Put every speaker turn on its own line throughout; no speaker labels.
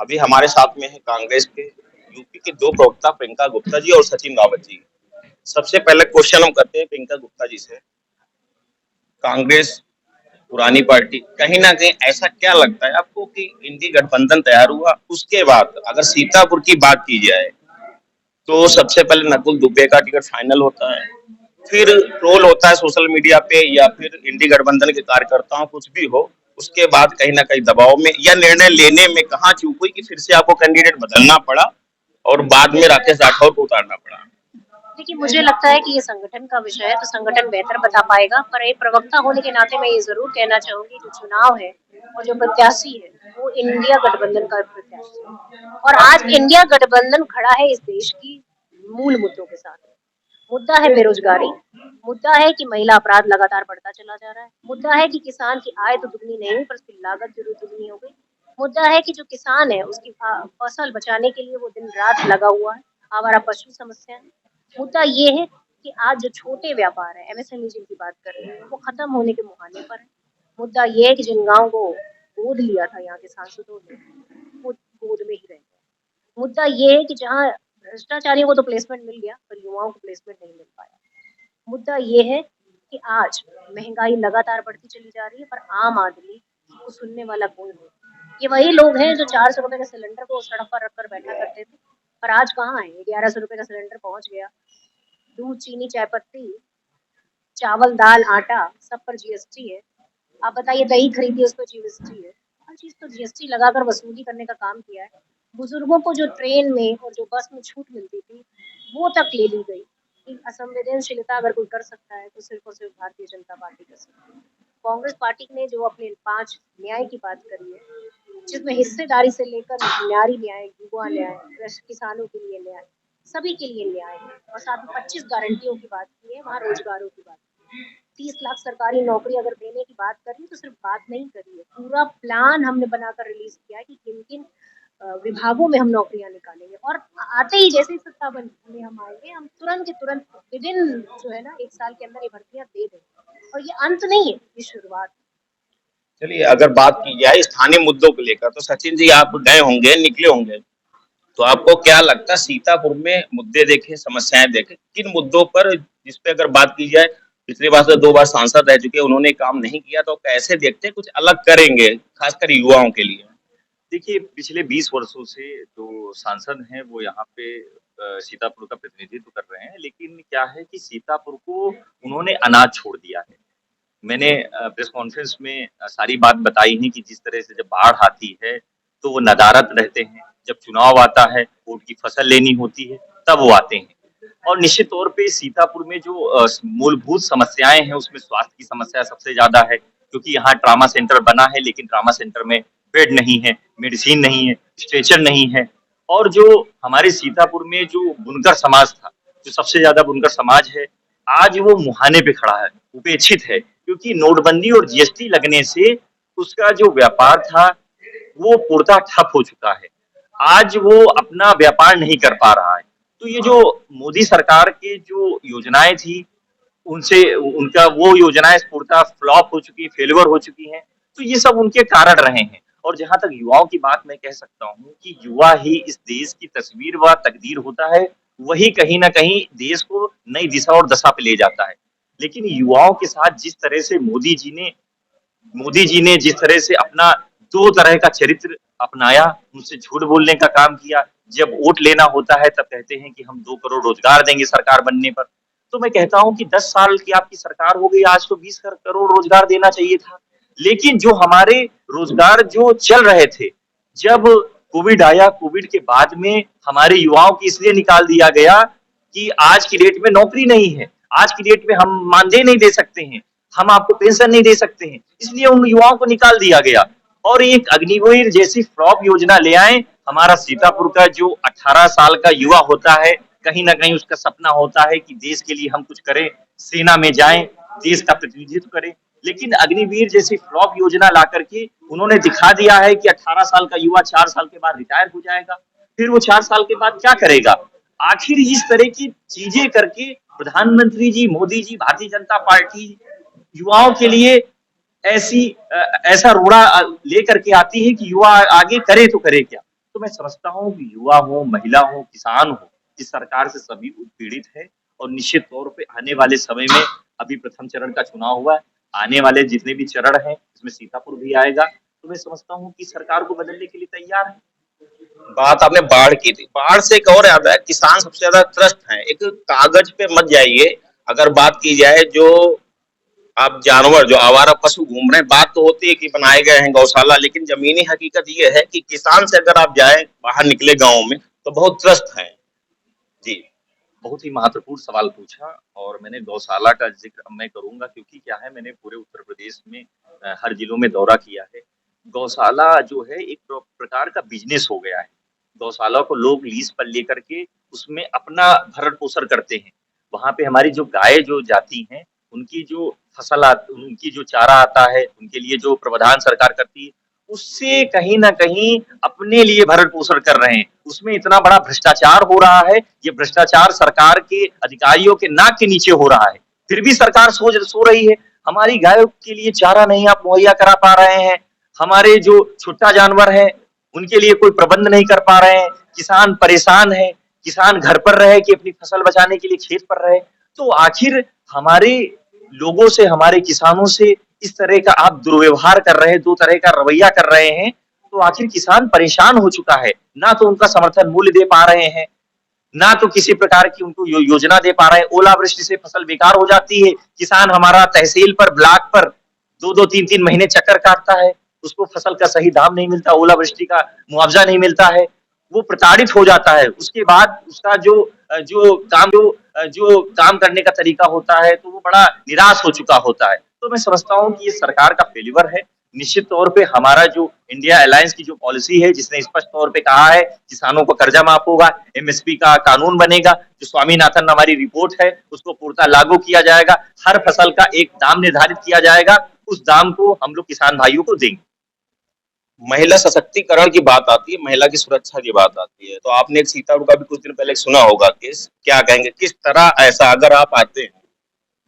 अभी हमारे साथ में है कांग्रेस के यूपी के दो प्रवक्ता प्रियंका गुप्ता जी और सचिन रावत जी। सबसे पहले क्वेश्चन हम करते हैं प्रियंका गुप्ता जी से। कांग्रेस पुरानी पार्टी, कहीं ना कहीं ऐसा क्या लगता है आपको कि इंडी गठबंधन तैयार हुआ उसके बाद अगर सीतापुर की बात की जाए तो सबसे पहले नकुल दुबे का टिकट फाइनल होता है, फिर ट्रोल होता है सोशल मीडिया पे या फिर इंडी गठबंधन के कार्यकर्ताओं कुछ भी हो, उसके बाद कहीं ना कहीं दबाव में या निर्णय लेने में कहाँ चूक हुई कि फिर से आपको कैंडिडेट बदलना पड़ा और बाद में राकेश राठौर को उतारना पड़ा।
देखिए, मुझे लगता है कि ये संगठन का विषय है तो संगठन बेहतर बता पाएगा, पर एक प्रवक्ता होने के नाते मैं ये जरूर कहना चाहूंगी, जो चुनाव है और जो प्रत्याशी है वो इंडिया गठबंधन का प्रत्याशी है। और आज इंडिया गठबंधन खड़ा है इस देश की मूल मुद्दों के साथ। मुद्दा है बेरोजगारी, मुद्दा है कि महिला अपराध लगातार बढ़ता चला जा रहा है, मुद्दा है कि किसान की आय तो दुगनी नहीं हुई पर उसकी लागत जरूर दुगनी हो गई, मुद्दा है कि जो किसान है उसकी फसल बचाने के लिए वो दिन रात लगा हुआ है, आवारा पशु समस्या है। मुद्दा ये है कि आज जो छोटे व्यापार है, एमएसएमई जिनकी बात कर रहे हैं, वो खत्म होने के मुहाने पर है। मुद्दा ये है कि जिन गाँव को गोद लिया था यहाँ के सांसदों ने, वो गोद में ही रह गए। मुद्दा ये है कि जहाँ भ्रष्टाचारियों को तो प्लेसमेंट मिल गया पर युवाओं को प्लेसमेंट नहीं मिल पाया। मुद्दा ये है कि आज महंगाई लगातार बढ़ती चली जा रही है पर आम आदमी को सुनने वाला कोई नहीं। ये वही लोग हैं जो 400 रुपए के सिलेंडर को सड़क पर रखकर बैठा करते थे, पर आज कहाँ है? 1100 रुपए का सिलेंडर पहुंच गया। दूध, चीनी, चाय पत्ती, चावल, दाल, आटा सब पर जीएसटी है। आप बताइए, दही खरीदिए उस पर जीएसटी है। हर चीज पर जीएसटी लगाकर वसूली करने का काम किया है। बुजुर्गों को जो ट्रेन में और जो बस में छूट मिलती थी वो तक ले ली गई। असंवेदनशीलता अगर कोई कर सकता है तो सिर्फ और सिर्फ भारतीय जनता पार्टी कर सकती है। कांग्रेस पार्टी ने जो अपने 5 न्याय की बात करी है, जिसमें हिस्सेदारी से लेकर नारी न्याय, युवा न्याय, किसानों के लिए न्याय, सभी के लिए न्याय है, और साथ में 25 गारंटियों की बात की है, वहाँ रोजगारों की बात की है। 30 लाख सरकारी नौकरी अगर देने की बात करी तो सिर्फ बात नहीं करी है, पूरा प्लान हमने बनाकर रिलीज किया है कि किन किन विभागों में हम नौकरियां निकालेंगे, और आते ही जैसे ही सत्ता में हम आएंगे, हम तुरंत के तुरंत विद इन जो है ना 1 साल के अंदर ये भर्तियां दे देंगे। और ये अंत नहीं है, ये शुरुआत।
चलिए अगर बात की जाए स्थानीय मुद्दों को लेकर तो सचिन जी आप गए होंगे, निकले होंगे, तो आपको क्या लगता है सीतापुर में मुद्दे देखे, समस्याएं देखे, किन मुद्दों पर जिस पे अगर बात की जाए, पिछली बार से 2 बार सांसद रह चुके, उन्होंने काम नहीं किया तो कैसे देखते हैं कुछ अलग करेंगे खासकर युवाओं के लिए।
देखिए, पिछले 20 वर्षों से जो सांसद हैं वो यहाँ पे सीतापुर का प्रतिनिधित्व कर रहे हैं, लेकिन क्या है कि सीतापुर को उन्होंने अनाथ छोड़ दिया है। मैंने प्रेस कॉन्फ्रेंस में सारी बात बताई है कि जिस तरह से जब बाढ़ आती है तो वो नदारद रहते हैं, जब चुनाव आता है वोट की फसल लेनी होती है तब वो आते हैं। और निश्चित तौर पे सीतापुर में जो मूलभूत समस्याएं हैं उसमें स्वास्थ्य की समस्या सबसे ज्यादा है, क्योंकि यहाँ ट्रामा सेंटर बना है लेकिन ट्रामा सेंटर में बेड नहीं है, मेडिसिन नहीं है, स्ट्रेचर नहीं है। और जो हमारे सीतापुर में जो बुनकर समाज था, जो सबसे ज्यादा बुनकर समाज है, आज वो मुहाने पे खड़ा है, उपेक्षित है, क्योंकि नोटबंदी और जीएसटी लगने से उसका जो व्यापार था वो पूर्णतः ठप हो चुका है। आज वो अपना व्यापार नहीं कर पा रहा है। तो ये जो मोदी सरकार के जो योजनाएं थी उनसे उनका वो योजनाएं पूर्णतः फ्लॉप हो चुकी, फेल्योर हो चुकी हैं। तो ये सब उनके कारण रहे हैं। और जहां तक युवाओं की बात मैं कह सकता हूँ कि युवा ही इस देश की तस्वीर व तकदीर होता है, वही कहीं ना कहीं देश को नई दिशा और दशा पे ले जाता है। लेकिन युवाओं के साथ जिस तरह से मोदी जी ने जिस तरह से अपना 2 तरह का चरित्र अपनाया, उनसे झूठ बोलने का काम किया, जब वोट लेना होता है तब कहते हैं कि हम 2 करोड़ रोजगार देंगे सरकार बनने पर। तो मैं कहता हूं कि 10 साल की आपकी सरकार हो गई, आज तो 20 करोड़ रोजगार देना चाहिए था। लेकिन जो हमारे रोजगार जो चल रहे थे, जब कोविड आया, कोविड के बाद में हमारे युवाओं की इसलिए निकाल दिया गया कि आज की डेट में नौकरी नहीं है, आज की डेट में हम मानदेय नहीं दे सकते हैं, हम आपको पेंशन नहीं दे सकते हैं, इसलिए उन युवाओं को निकाल दिया गया। और एक अग्निवीर जैसी फ्लॉप योजना ले आए। हमारा सीतापुर का जो 18 साल का युवा होता है, कहीं ना कहीं उसका सपना होता है कि देश के लिए हम कुछ करें, सेना में जाएं, देश का प्रतिनिधित्व करें। लेकिन अग्निवीर जैसी फ्लॉप योजना ला करके उन्होंने दिखा दिया है कि 18 साल का युवा 4 साल के बाद रिटायर हो जाएगा, फिर वो 4 साल के बाद क्या करेगा। आखिर इस तरह की चीजें करके प्रधानमंत्री जी, मोदी जी, भारतीय जनता पार्टी युवाओं के लिए ऐसा रोड़ा लेकर के आती है कि युवा आगे करे तो करे क्या। तो मैं समझता हूँ कि युवा हो, महिला हो, किसान हो, इस सरकार से सभी उत्पीड़ित है और निश्चित तौर पे आने वाले समय में अभी प्रथम चरण का चुनाव हुआ है, आने वाले जितने भी चरण हैं, इसमें सीतापुर भी आएगा, तो मैं समझता हूँ कि सरकार को बदलने के लिए तैयार है।
बात आपने बाढ़ की थी, बाढ़ से एक और याद है, किसान सबसे ज्यादा त्रस्त हैं। एक कागज पे मत जाइए, अगर बात की जाए जो आप जानवर जो आवारा पशु घूम रहे हैं, बात तो होती है कि बनाए गए हैं गौशाला, लेकिन जमीनी हकीकत ये है कि किसान से अगर आप जाए बाहर निकले गाँव में तो बहुत त्रस्त हैं। जी।
बहुत ही महत्वपूर्ण सवाल पूछा और मैंने गौशाला का ज़िक्र मैं करूँगा क्योंकि क्या है मैंने पूरे उत्तर प्रदेश में हर जिलों में दौरा किया है। गौशाला जो है एक प्रकार का बिज़नेस हो गया है। गौशाला को लोग लीज़ पर लेकर के उसमें अपना भरण-पोषण करते हैं। वहाँ पे हमारी जो गाय जो जाती हैं, उनकी जो फसल उनकी जो चारा आता है, उनके लिए जो प्रावधान सरकार करती है, उससे कहीं न कहीं अपने लिए भरण-पोषण कर रहे हैं। उसमें इतना बड़ा भ्रष्टाचार हो रहा है, ये भ्रष्टाचार सरकार के अधिकारियों के नाक के नीचे हो रहा है। फिर भी सरकार सो रही है, हमारी गायों के लिए चारा नहीं आप मुहैया करा पा रहे हैं, हमारे जो छोटा जानवर है, उनके लिए कोई प्रबंध नहीं कर पा रहे हैं, किसान परेशान है, किसान घर पर रहे कि अपनी फसल बचाने के लिए खेत पर रहे। तो आखिर हमारे लोगों से, हमारे किसानों से इस तरह का आप दुर्व्यवहार कर रहे हैं, 2 तरह का रवैया कर रहे हैं, तो आखिर किसान परेशान हो चुका है। ना तो उनका समर्थन मूल्य दे पा रहे हैं, ना तो किसी प्रकार की उनको योजना दे पा रहे हैं। ओलावृष्टि से फसल बेकार हो जाती है, किसान हमारा तहसील पर, ब्लॉक पर 2-2 3-3 महीने चक्कर काटता है, उसको फसल का सही दाम नहीं मिलता, ओलावृष्टि का मुआवजा नहीं मिलता है, वो प्रताड़ित हो जाता है। उसके बाद उसका जो काम करने का तरीका होता है, तो वो बड़ा निराश हो चुका होता है। तो मैं समझता हूँ कि ये सरकार का फेल्यूर है। निश्चित तौर पे हमारा जो इंडिया अलायंस की जो पॉलिसी है, जिसने स्पष्ट तौर पे कहा है, किसानों को कर्जा माफ होगा, एमएसपी का कानून बनेगा, जो स्वामीनाथन हमारी रिपोर्ट है, उसको पूर्णतः लागू किया जाएगा, हर फसल का एक दाम निर्धारित किया जाएगा, उस दाम को हम लोग किसान भाइयों को देंगे।
महिला सशक्तिकरण की बात आती है, महिला की सुरक्षा की बात आती है, तो आपने एक सीतापुर का भी कुछ दिन पहले सुना होगा केस, क्या कहेंगे किस तरह ऐसा अगर आप आते हैं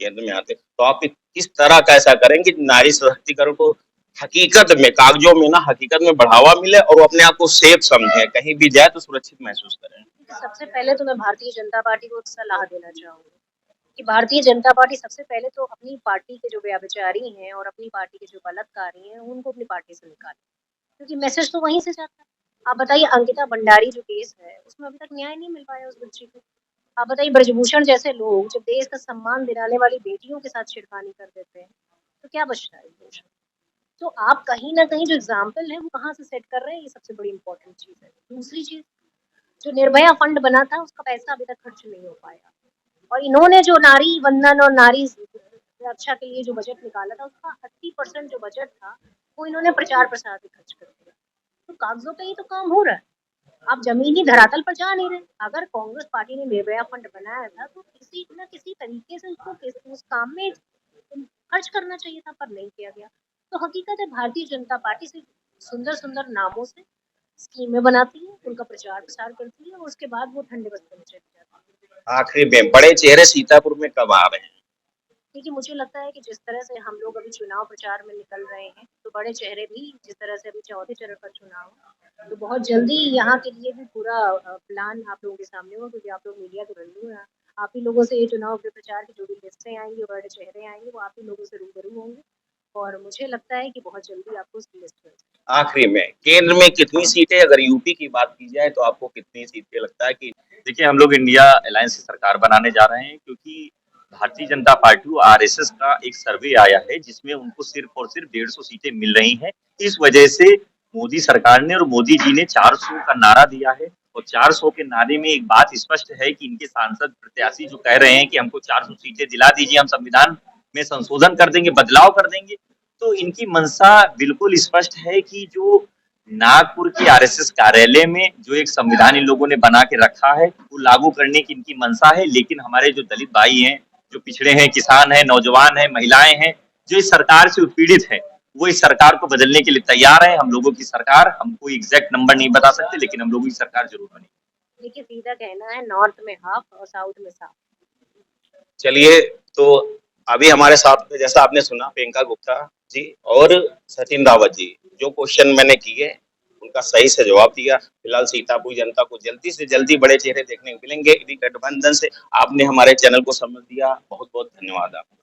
केंद्र में आते हैं, तो आप किस तरह का ऐसा करें कि नारी सशक्तिकरण को हकीकत में कागजों में ना हकीकत में बढ़ावा मिले और वो अपने आप को सेफ समझे, कहीं भी जाए तो सुरक्षित महसूस करें।
सबसे पहले तो मैं भारतीय जनता पार्टी को एक सलाह देना चाहूंगी कि भारतीय जनता पार्टी सबसे पहले तो अपनी पार्टी के जो व्यभिचारी हैं और अपनी पार्टी के जो बलात्कारी हैं उनको अपनी पार्टी से निकाले, क्योंकि मैसेज तो वहीं से जाता है। आप बताइए अंकिता भंडारी जो केस है उसमें अभी तक न्याय नहीं मिल पाया उस बच्ची को। आप बताइए ब्रजभूषण जैसे लोग जब देश का सम्मान दिलाने वाली बेटियों के साथ छिड़खानी कर देते हैं तो क्या बचता है देश। तो आप कहीं ना कहीं जो एग्जाम्पल है वो कहाँ से सेट कर रहे हैं, ये सबसे बड़ी इंपॉर्टेंट चीज है। दूसरी चीज, जो निर्भया फंड बना था उसका पैसा अभी तक खर्च नहीं हो पाया, और इन्होंने जो नारी वंदन और नारी रक्षा के लिए जो बजट निकाला था उसका 80% जो बजट था वो इन्होंने प्रचार प्रसार में खर्च कर दिया। तो कागजों पे ही तो काम हो रहा है, आप जमीनी धरातल पर जा नहीं रहे। अगर कांग्रेस पार्टी ने निर्भया फंड बनाया था तो किसी न किसी तरीके से उसको उस काम में खर्च करना चाहिए था, पर नहीं किया गया। तो हकीकत है भारतीय जनता पार्टी सिर्फ सुंदर सुंदर नामों से स्कीमें बनाती है, उनका प्रचार प्रसार करती है और उसके बाद वो ठंडे बस्ते में चली जाती है।
आखिरी में बड़े चेहरे सीतापुर में कब आ रहे हैं?
देखिए मुझे लगता है कि जिस तरह से हम लोग अभी चुनाव प्रचार में निकल रहे हैं तो बड़े चेहरे भी, जिस तरह से अभी चौथे चरण का चुनाव है, तो बहुत जल्दी यहाँ के लिए भी पूरा प्लान आप लोगों के सामने होगा, क्योंकि आप लोग मीडिया के बंधु हैं। आप ही लोगों से ये चुनाव के प्रचार की जो भी लिस्टें आएंगी, बड़े चेहरे आएंगे, वो आप ही लोगों से रूबरू होंगे और मुझे लगता है कि बहुत जल्दी आपको उसकी लिस्ट मिल जाएगी।
आखिरी में केंद्र में कितनी सीटें, अगर यूपी की बात की जाए तो आपको कितनी सीटें लगता है कि?
देखिए हम लोग इंडिया अलायंस की सरकार बनाने जा रहे हैं क्योंकि भारतीय जनता पार्टी और आरएसएस का एक सर्वे आया है जिसमें उनको सिर्फ और सिर्फ 150 सीटें मिल रही हैं। इस वजह से मोदी सरकार ने और मोदी जी ने 400 का नारा दिया है और 400 के नारे में एक बात स्पष्ट है कि इनके सांसद प्रत्याशी जो कह रहे हैं कि हमको 400 सीटें दिला दीजिए, हम संविधान में संशोधन कर देंगे, बदलाव कर देंगे, तो इनकी मंशा बिल्कुल स्पष्ट है कि जो नागपुर के आरएसएस कार्यालय में जो एक संविधान इन लोगों ने बना के रखा है वो लागू करने की इनकी मंशा है। लेकिन हमारे जो दलित भाई हैं, जो पिछड़े हैं, किसान हैं, नौजवान हैं, महिलाएं हैं, जो इस सरकार से उत्पीड़ित हैं, वो इस सरकार को बदलने के लिए तैयार है। हम लोगों की सरकार, हम कोई एग्जैक्ट नंबर नहीं बता सकते लेकिन हम लोगों की सरकार जरूर बनेगी।
देखिए सीधा कहना है, नॉर्थ में हाफ और साउथ में साफ।
चलिए, तो अभी हमारे साथ में जैसा आपने सुना प्रियंका गुप्ता जी और सचिन रावत जी, जो क्वेश्चन मैंने किए उनका सही से जवाब दिया। फिलहाल सीतापुर जनता को जल्दी से जल्दी बड़े चेहरे देखने को मिलेंगे इसी गठबंधन से। आपने हमारे चैनल को समय दिया, बहुत बहुत धन्यवाद आपका।